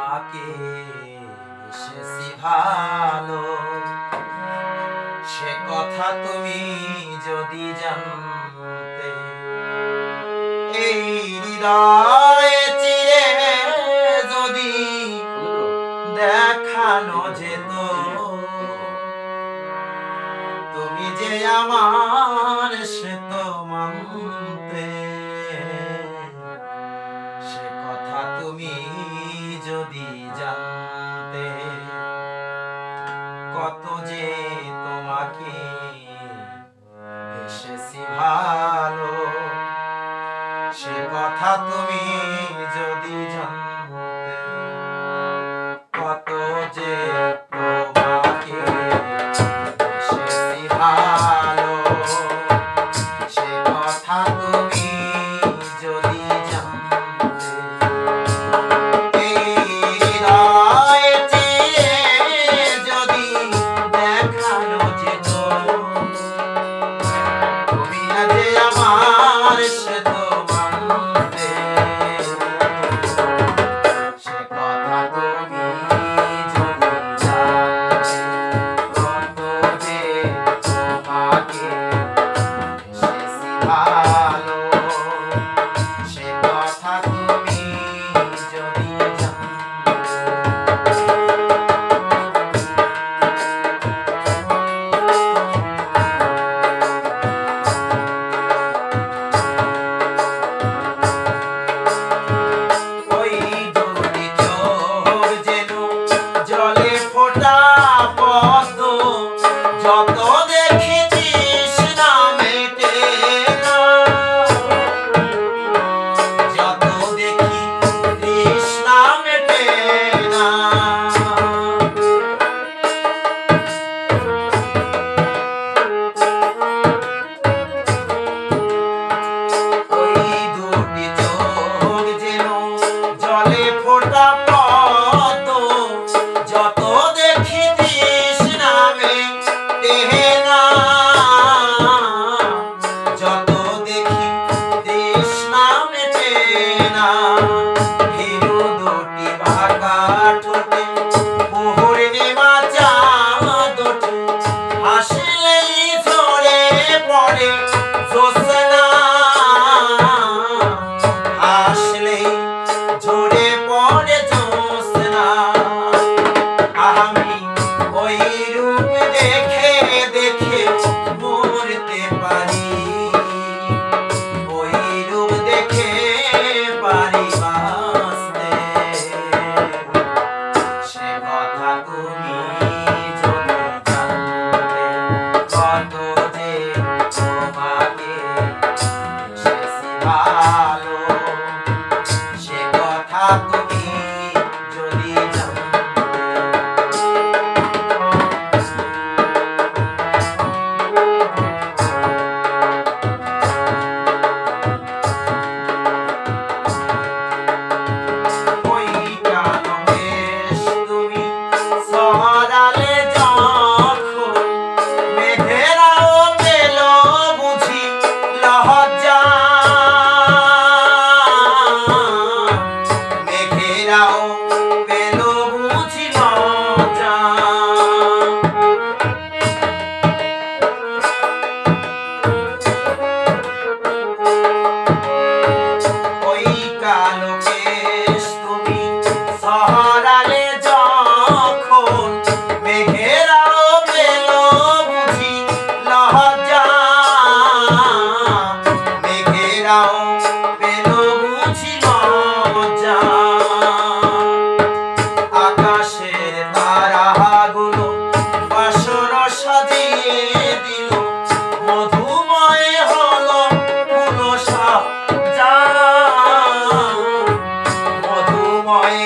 তোমাকে বেশি ভালো, সে কথা তুমি যদি জানতে, এই হৃদয়ে চিরে যদি দেখানো যেত, তুমি যে আমার সে তো মানতে, সে কথা তুমি যদি জানতে, কত যে তোমাকে বেশি ভালো, সে কথা তুমি যদি জানতে, কত যে তোমাকে বেশি ভালো, সে কথা তুমি যদি জানতে, এই হৃদয়ে চিরে যদি দেখানো যেত, তুমি না যে আমার সে তো মানতে, সে কথা তুমি যদি জানতে, কত যে তোমাকে বেশি ভালো, সে কথা তুমি যদি যত দেখি তৃষ্ণা মেটে না, যত দেখি তৃষ্ণা মেটে না, ওই দুটি চোখ যেন জলে ফোটা পদ্ম, যত দেখি তৃষ্ণা মেটে না, যত দেখি তৃষ্ণা মেটে না, ভীরু দুটি বাঁকা ঠোঁটে পূর্ণিমা চাঁদ ওঠে, হাসলেই ঝরে পড়ে জ্যোৎস্না, হাসলেই ঝরে পড়ে জ্যোৎস্না, আমি ওই রূপ দেখে দেখে মরতে পারি, ওই রূপ দেখে পারি বাঁচতে, সে কথা তুমি যদি জানতে, কত যে তোমাকে বেশি ভালো, সে কথা তুমি যদি জানতে, সরালে যখন মেঘেরাও পেল বুঝি লজ্জা, মেঘেরাও পেল বুঝি লজ্জা, ওই কালো কেশ তুমি সরালে যখন মেঘেরাও পেল বুঝি লজ্জা, মেঘেরাও পেল বুঝি লজ্জা, আকাশের তারাগুলো বাসর সাজিয়ে দিল, মধুময় হলো ফুল সাজা, মধুময়